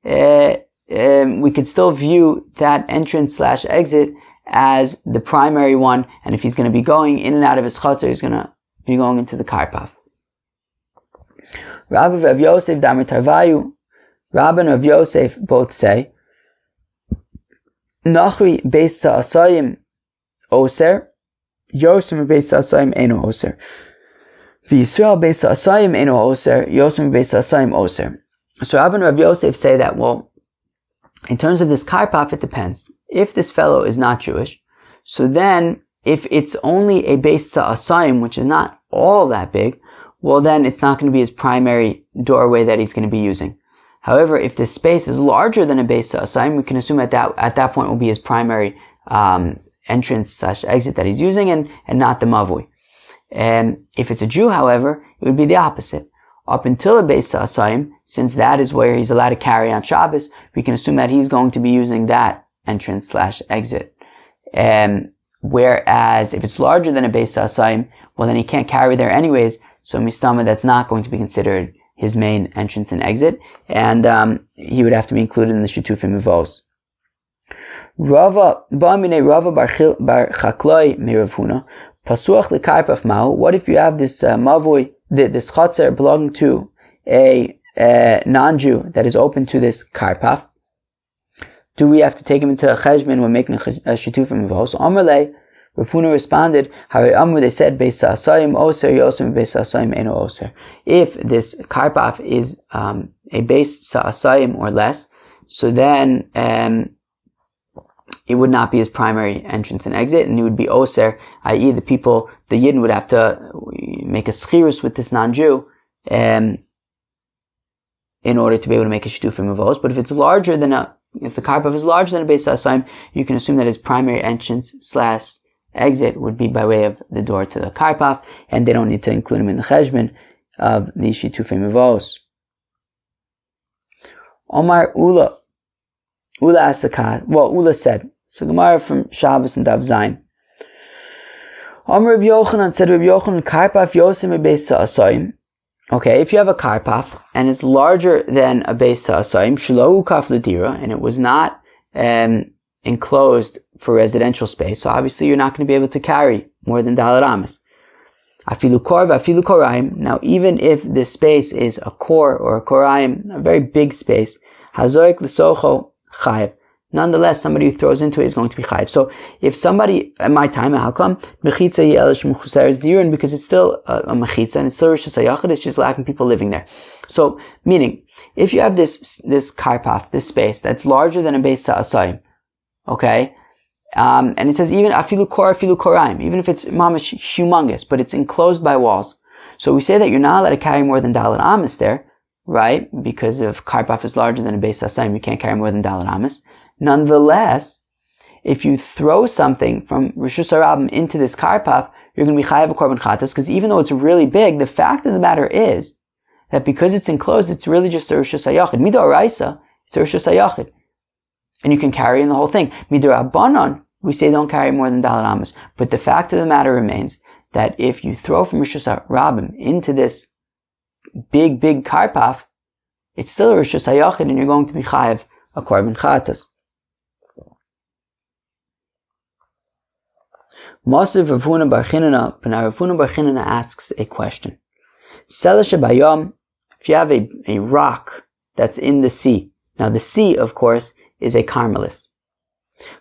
we could still view that entrance / exit as the primary one, and if he's going to be going in and out of his chatzer, he's going to be going into the karpaf. Rabbi and Rav Yosef Damar Tarvayu, Rabbi and Rav Yosef both say, Nachri beis sa'asayim oser, Yosem beis sa'asayim eno oser. V'Yisrael beis sa'asayim eno oser, Yosem beis sa'asayim oser. So Rabbi and Rav Yosef say that, well, in terms of this karpaf, it depends. If this fellow is not Jewish, so then if it's only a beis sa'asayim, which is not all that big, well then it's not going to be his primary doorway that he's going to be using. However, if this space is larger than a beis sa'asayim, we can assume at that point will be his primary entrance / exit that he's using, and not the mavui. And if it's a Jew, however, it would be the opposite. Up until a beis sa'asayim, since that is where he's allowed to carry on Shabbos, we can assume that he's going to be using that entrance / exit. Whereas if it's larger than a beis sa'asayim, well then he can't carry there anyways, so mistama, that's not going to be considered his main entrance and exit, and he would have to be included in the shitufim mivos. Rava ba'amine Rava bar chakloi meravuna pasuach lekarpaf mau. What if you have this mavui, this chatzer belonging to a non-Jew that is open to this karpaf? Do we have to take him into a cheshbon when making a shitufim mivos? Amarle, Rav Huna responded, Hari Amr, they said, Beis sa'asayim oser, Yosem beis sa'asayim eno oser. If this karpaf is a beis sa'asayim or less, so then it would not be his primary entrance and exit, and it would be oser, i.e. the Yidden would have to make a schirus with this non-Jew in order to be able to make a shitufim mivos. But if the karpaf is larger than a beis sa'asayim, you can assume that his primary entrance / exit would be by way of the door to the karpaf, and they don't need to include him in the cheshbon of the shitufim mivos. Omar Ula asked Ula said, so Gemara from Shabbos and Dav Zayin, Amr Rabbi Yochanan said, Rabbi Yochanan, karpaf yosim a beis sa'asayim. Okay, if you have a karpaf and it's larger than a beis sa'asayim, shelo ukaf l'dira, and it was not enclosed for residential space, so obviously you're not going to be able to carry more than dalet amas. Afilu kor v'afilu korayim. Now, even if this space is a kor or a korayim, a very big space, hazoik l'socho chayev. Nonetheless, somebody who throws into it is going to be chayev. So, if somebody, at my time, how come? Mechitza yelish mechuseres diurin, because it's still a mechitza and it's still reshus hayachid, it's just lacking people living there. So, meaning, if you have this karpaf, this space, that's larger than a beis sa'asayim, okay? And it says even afilu kor, afilu korayim, even if it's mamash humongous, but it's enclosed by walls. So we say that you're not allowed to carry more than dalet amas there, right? Because if karpaf is larger than a beis sa'asayim, you can't carry more than dalet amas. Nonetheless, if you throw something from reshus harabim into this karpaf, you're going to be chayav a korban chatos, because even though it's really big, the fact of the matter is that because it's enclosed, it's really just a reshus hayachid. Midoraisa, it's a reshus hayachid. And you can carry in the whole thing. Midorabanan, we say don't carry more than dalet amas. But the fact of the matter remains that if you throw from reshus harabim into this big karpaf, it's still a reshus hayachid, and you're going to be chayav a korban chatos. Masiv Rav Huna bar Chinana, but now Rav Huna bar Chinana asks a question. Selash bayom, if you have a rock that's in the sea. Now the sea, of course, is a karmelis.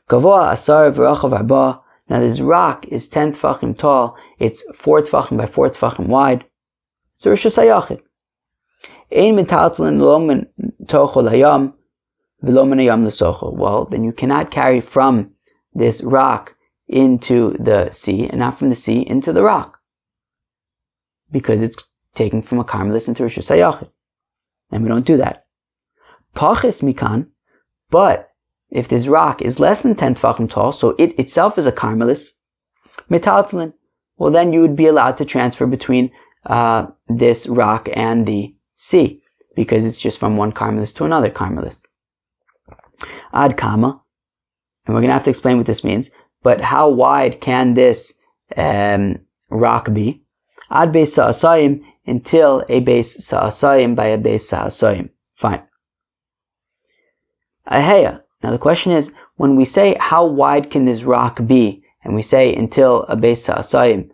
Gavoa asar v'rachav arba. Now this rock is 10 tefachim tall. It's 4 tefachim by 4 tefachim wide. It's a reshus hayachid. Ein metaltalin lo min tocho layam v'lo min hayam l'socho. Well, then you cannot carry from this rock into the sea, and not from the sea into the rock, because it's taken from a karmelis into reshus hayachid, and we don't do that. Pachis mikan, but if this rock is less than 10 tefachim tall, so it itself is a karmelis, metaltalin, well then you would be allowed to transfer between this rock and the sea, because it's just from one karmelis to another karmelis. Ad kama, and we're going to have to explain what this means. But how wide can this rock be? Ad beis sa'asayim, until a beis sa'asayim by a beis sa'asayim. Fine. Aheya. Now the question is, when we say how wide can this rock be, and we say until a beis sa'asayim,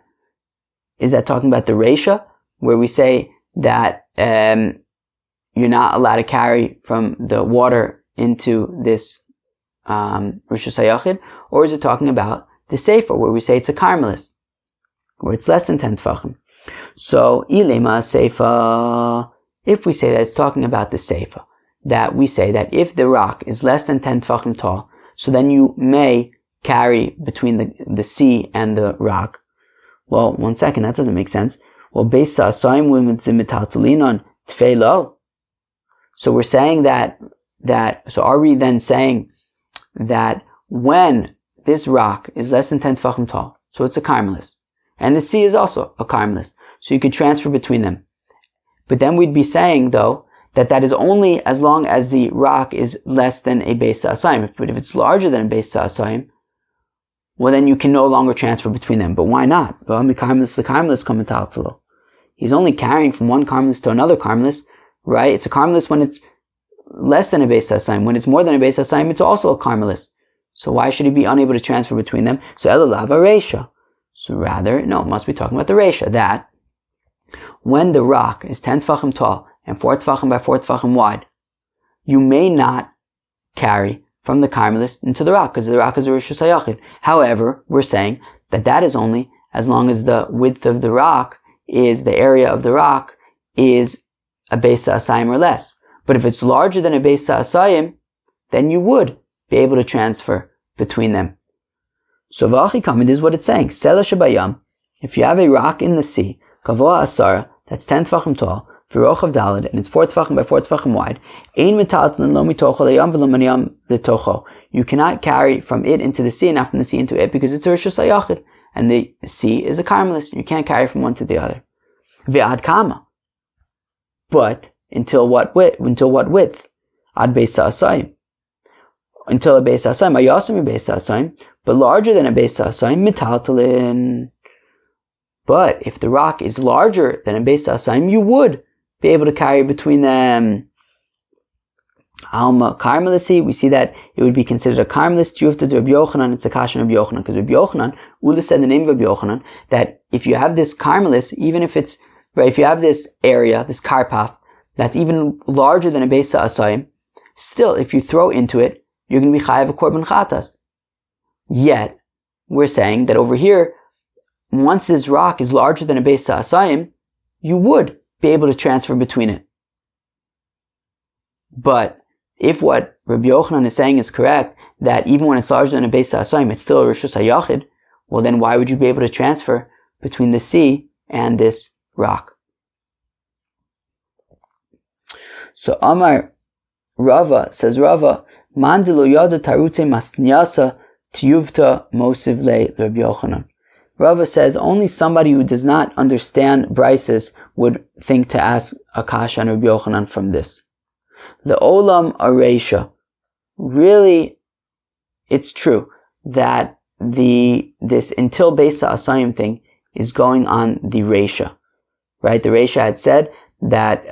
is that talking about the resha, where we say that you're not allowed to carry from the water into this reshus hayachid, or is it talking about the seifa, where we say it's a karmelis, where it's less than 10 tefachim? So ilema seifa, if we say that it's talking about the seifa, that we say that if the rock is less than 10 tefachim tall, so then you may carry between the sea and the rock. Well, one second, that doesn't make sense. Well, beis sa'asayim metaltalinon tfeilo. So we're saying that, so are we then saying that when this rock is less than 10 tefachim tall, so it's a karmelis, and the sea is also a karmelis, so you could transfer between them. But then we'd be saying, though, that is only as long as the rock is less than a beis sa'asayim. But if it's larger than a beis sa'asayim, well then you can no longer transfer between them. But why not? He's only carrying from one karmelis to another karmelis, right? It's a karmelis when it's less than a beis sa'asayim. When it's more than a beis sa'asayim, it's also a karmelis. So why should he be unable to transfer between them? So elulav resha. So rather, no, it must be talking about the resha, that when the rock is 10 tefachim tall and 4 tefachim by 4 tefachim wide, you may not carry from the karmelis into the rock, because the rock is a reshus hayachid. However, we're saying that is only as long as the width of the rock is, the area of the rock is a beis sa'asayim or less. But if it's larger than a beis sa'asayim, then you would be able to transfer between them. So v'achikam, this is what it's saying. Sela shebayam, if you have a rock in the sea, kavoa asara, that's 10 tefachim tall, v'rochav daled, and it's 4 tefachim by 4 tefachim wide, ein metaltalin lo mitocho layam v'lo minayam letocho. You cannot carry from it into the sea and not from the sea into it, because it's a reshus hayachid, and the sea is a karmelis. You can't carry from one to the other. V'ad kama. But until what width? Ad beis sa'asayim. Until a beis sa'asayim, ayasim a beis sa'asayim, but larger than a beis sa'asayim, metaltalin. But if the rock is larger than a beis asayim, you would be able to carry between them. Alma karmelisi, we see that it would be considered a karmelis. Tiyufta to Rabbi Yochanan, it's a kasha of Rabbi Yochanan, because Rabbi Yochanan, Ula said the name of Rabbi Yochanan, that if you have this karmelis, even if it's, right, if you have this area, this karpaf, that's even larger than a beis asayim, still, if you throw into it, you're going to be chayav a korban chatas. Yet, we're saying that over here, once this rock is larger than a beis asayim, you would be able to transfer between it. But if what Rabbi Yochanan is saying is correct, that even when it's larger than a beis asayim, it's still a reshus hayachid, well then why would you be able to transfer between the sea and this rock? So Amar Rava, says Rava, Man de lo yada tarute masnyasa tiyuvta mosiv le Rabbi Yochanan. Rava says only somebody who does not understand brises would think to ask a kasha on Rabbi Yochanan from this. The olam aresha. Really, it's true that this until beis asayim thing is going on the resha, right? The resha had said that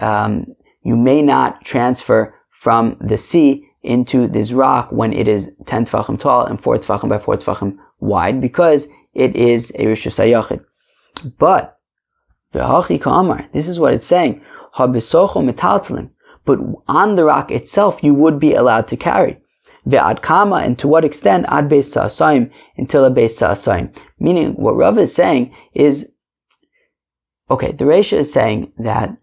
you may not transfer from the sea into this rock when it is 10 tefachim tall and 4 tefachim by 4 tefachim wide, because it is a reshus hayachid. But v'hachi ka'amar, this is what it's saying. Habisocho metaltalim. But on the rock itself, you would be allowed to carry. Ve'ad kama, and to what extent? Ad beis asayim, until a beis asayim. Meaning, what Rav is saying is, okay, the Reisha is saying that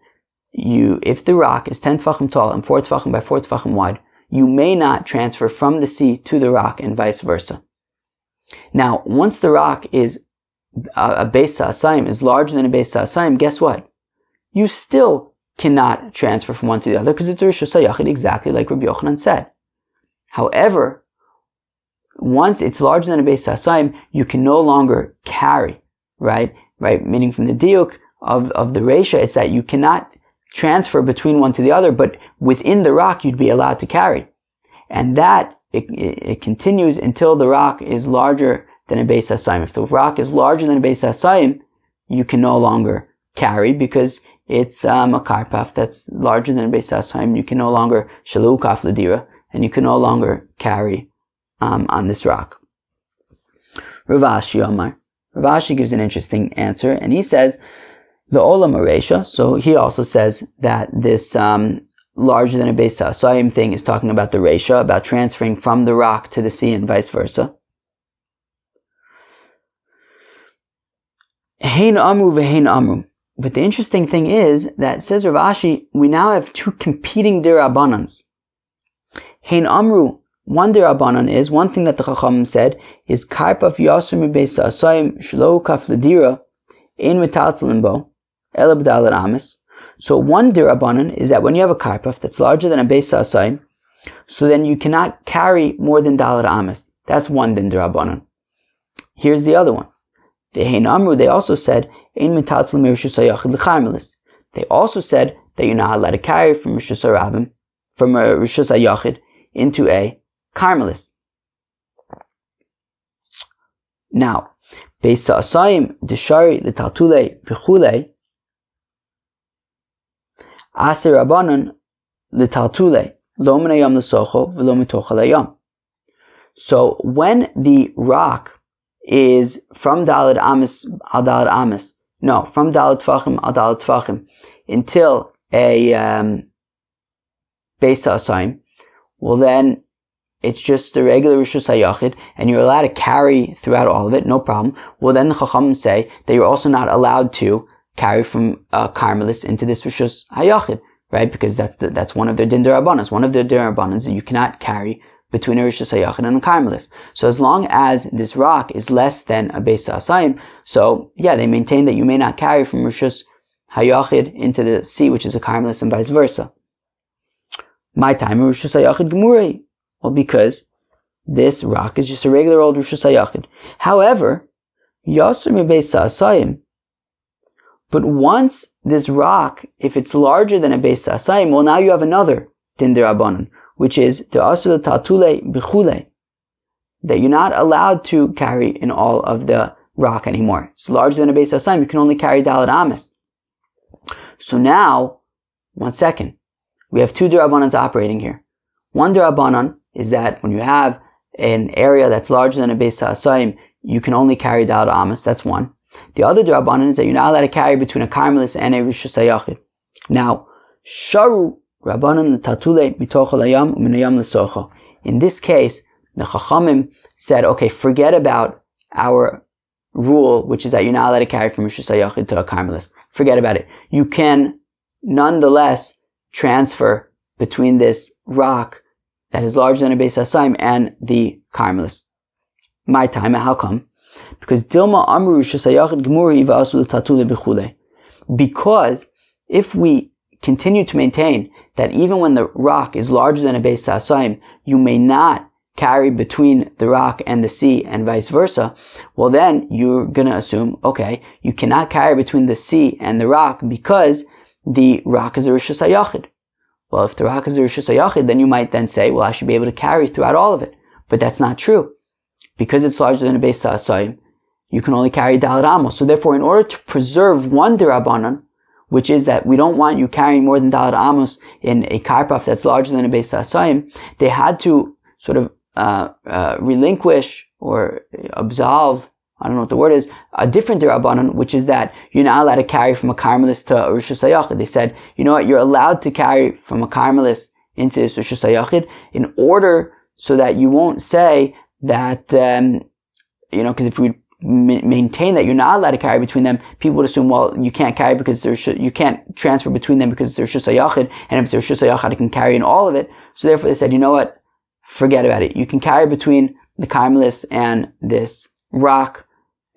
if the rock is 10 tefachim tall and 4 tefachim by 4 tefachim wide, you may not transfer from the sea to the rock and vice versa. Now, once the rock is a beis asayim, is larger than a beis asayim, guess what? You still cannot transfer from one to the other because it's a reshus hayachid, exactly like Rabbi Yochanan said. However, once it's larger than a beis asayim, you can no longer carry, right? Meaning from the diuk of the resha, it's that you cannot transfer between one to the other, but within the rock you'd be allowed to carry. And that, it continues until the rock is larger than a beis asayim. If the rock is larger than a beis asayim, you can no longer carry because it's a karpaf that's larger than a beis asayim. You can no longer shalu kaf ledira, and you can no longer carry on this rock. Rav Ashi Omar. Rav Ashi gives an interesting answer, and he says the olam aresha. So he also says that this larger than a beis asayim thing is talking about the resha, about transferring from the rock to the sea and vice versa. Hein amru ve'hein amru. But the interesting thing is that, says Rav Ashi, we now have two competing dirabbanans. Hein amru, one dirabanan is, one thing that the Chachamim said, is karpaf yasur mi beis asayim shlo kaf ledira ein metaltalim bo ela b'dalet amis. So one dirabanan is that when you have a karpaf that's larger than a beis asayim, so then you cannot carry more than dalet amis. That's one din dirabanan. Here's the other one. The hein amru, they also said, ein metaltalim reshus hayachid karmelis. They also said that you're not allowed to carry from reshus harabim, from a reshus hayachid into a karmelis. Now, beis asayim deshari letaltule b'chule aser rabbanon letaltule lo min hayam lesocho v'lo mitoch hayam. So when the rock is from Daled Amis al Daled Amis, no, from Daled Tfachim al Daled Tfachim until a beis asayim, well then it's just a regular reshus hayachid, and you're allowed to carry throughout all of it, no problem. Well then the Chachamim say that you're also not allowed to carry from karmelis into this reshus hayachid, right? Because that's one of their din derabanan. One of their derabanan that you cannot carry between a reshus hayachid and a karmelis. So as long as this rock is less than a beis asayim, so yeah, they maintain that you may not carry from reshus hayachid into the sea, which is a karmelis, and vice versa. My time reshus hayachid gemurei. Well, because this rock is just a regular old reshus hayachid. However, yasur mi beis asayim. But once this rock, if it's larger than a beis asayim, well, now you have another din derabanan, which is the asur taltule b'chule, that you're not allowed to carry in all of the rock anymore. It's larger than a beis hasayim. You can only carry dalet amas. So now, one second, we have two derabbanans operating here. One derabbanan is that when you have an area that's larger than a beis hasayim, you can only carry dalet amas. That's one. The other derabbanan is that you're not allowed to carry between a karmelis and a reshus hayachid. Now, sharu rabbanan tatule mitoch hayam u'minayam lesocha. In this case, the chachamim said, okay, forget about our rule, which is that you're not allowed to carry from reshus hayachid to a karmelis. Forget about it. You can nonetheless transfer between this rock that is larger than a beis hasayim and the karmelis. My time, how come? Because Dilma Amru Shasayachid Gemuri Va'asul Tatule Bechule. Because if we continue to maintain that even when the rock is larger than a beis hasayim, you may not carry between the rock and the sea and vice versa, well then you're gonna assume, okay, you cannot carry between the sea and the rock because the rock is a reshus hayachid. Well, if the rock is a reshus hayachid, then you might then say, well, I should be able to carry throughout all of it. But that's not true. Because it's larger than a beis hasayim, you can only carry dalet amos. So therefore, in order to preserve one derabbanan, which is that we don't want you carrying more than dalet amos in a karpaf that's larger than a beis hasayim, they had to sort of relinquish or absolve, I don't know what the word is, a different derabbanan, which is that you're not allowed to carry from a karmelis to a reshus hayachid. They said, you know what, you're allowed to carry from a karmelis into this reshus hayachid in order so that you won't say that, because if we maintain that you're not allowed to carry between them, people would assume, well, you can't carry because you can't transfer between them because it's reshus hayachid, and if it's reshus hayachid, I can carry in all of it. So therefore they said, you know what, forget about it. You can carry between the karmelis and this rock,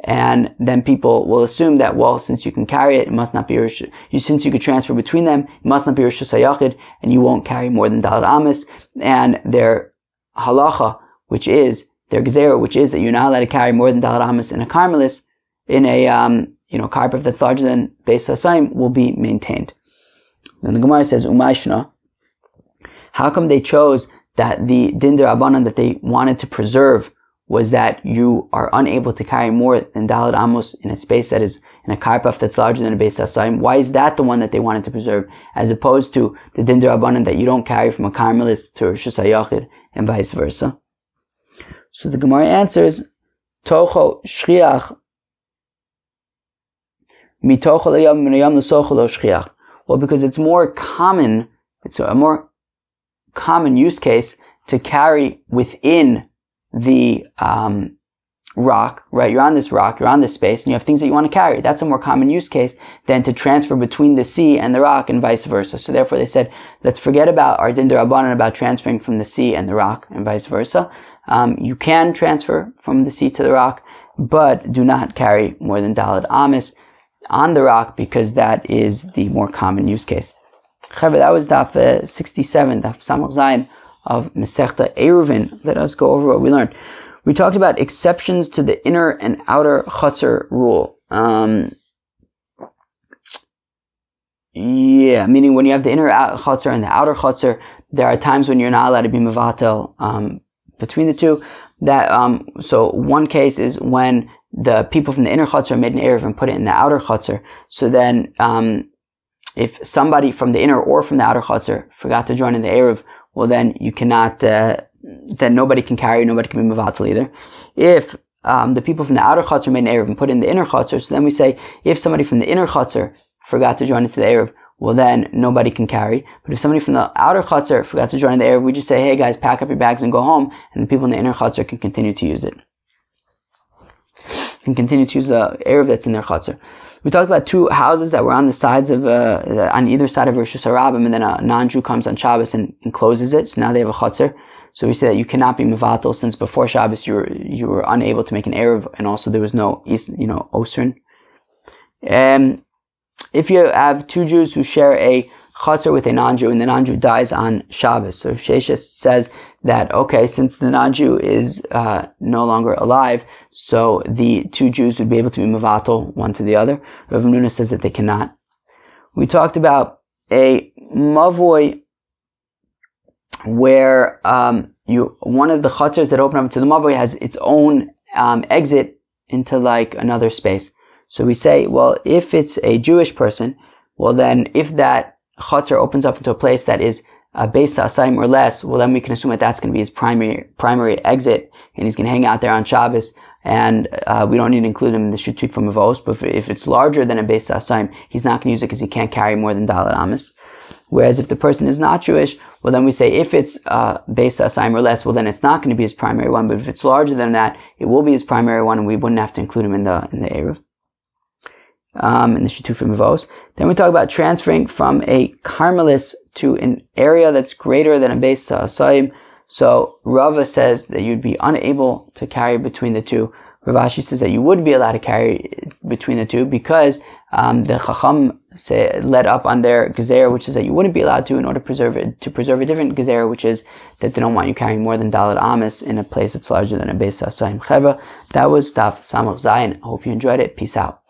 and then people will assume that, well, since you can carry it, it must not be reshus. Since you could transfer between them, it must not be reshus hayachid, and you won't carry more than dalet amas. And their halacha, which is their gzera, which is that you're not allowed to carry more than dalet amas in a karmelis, in a karpaf that's larger than beis hasayim, will be maintained. Then the Gemara says, Umayshna, how come they chose that the din derabanan that they wanted to preserve was that you are unable to carry more than dalet amos in a space that is in a karpaf that's larger than a beis hasayim? Why is that the one that they wanted to preserve, as opposed to the din derabanan that you don't carry from a karmelis to reshus hayachid and vice versa? So the Gemara answers, Tocho shchiach mitocho leyam minayam lesocho lo shchiach. Well, because it's a more common use case to carry within the rock, right? You're on this rock, you're on this space, and you have things that you want to carry. That's a more common use case than to transfer between the sea and the rock and vice versa. So therefore they said, let's forget about our din derabanan about transferring from the sea and the rock and vice versa. You can transfer from the sea to the rock, but do not carry more than dalet amas on the rock, because that is the more common use case. That was daf 67, daf samach zayin of Masechta Ayruvin. Let us go over what we learned. We talked about exceptions to the inner and outer Hatzer rule. Meaning when you have the inner Hatzer and the outer Hatzer, there are times when you're not allowed to be mevatel between the two. So one case is when the people from the inner Hatzer made an Eruv and put it in the outer Hatzer. So then, if somebody from the inner or from the outer Hatzer forgot to join in the Eruv, well then you cannot, then nobody can carry, nobody can be mevatel either. If the people from the outer Hatzer made an Eruv and put it in the inner Hatzer, so then we say, if somebody from the inner Hatzer forgot to join into the Eruv, well then nobody can carry. But if somebody from the outer Hatzer forgot to join in the Eruv, we just say, hey guys, pack up your bags and go home, and the people in the inner Hatzer can continue to use it. Can continue to use the Eruv that's in their Hatzer. We talked about two houses that were on the sides of, on either side of reshus harabim, and then a non-Jew comes on Shabbos and closes it, so now they have a Hatzer. So we say that you cannot be mevatel, since before Shabbos you were unable to make an Eruv, and also there was no, osrin. If you have two Jews who share a Hatzer with a non-Jew, and the non-Jew dies on Shabbos, so Sheshes says that, okay, since the non-Jew is no longer alive, so the two Jews would be able to be mevatel one to the other. Rav Nuna says that they cannot. We talked about a mavoy where one of the chatzers that open up to the mavoy has its own exit into like another space. So we say, well, if it's a Jewish person, well then if that Hatzer opens up into a place that is a Beis Asayim or less, well then we can assume that that's going to be his primary exit, and he's going to hang out there on Shabbos, and we don't need to include him in the Shtut from Avos. But if it's larger than a Beis Asayim, he's not going to use it because he can't carry more than Dalet Amis. Whereas if the person is not Jewish, well then we say if it's Beis Asayim or less, well then it's not going to be his primary one. But if it's larger than that, it will be his primary one, and we wouldn't have to include him in the Eruv. In the Shtufim Avos. Then we talk about transferring from a karmelis to an area that's greater than a Beis Asayim. So Rava says that you'd be unable to carry between the two. Rav Ashi says that you would be allowed to carry between the two because the Chacham led up on their Gezerah, which is that you wouldn't be allowed to in order to preserve a different Gezerah, which is that they don't want you carrying more than Dalet Amis in a place that's larger than a Beis Asayim. Cheva, that was Daf Samach Zayin. I hope you enjoyed it. Peace out.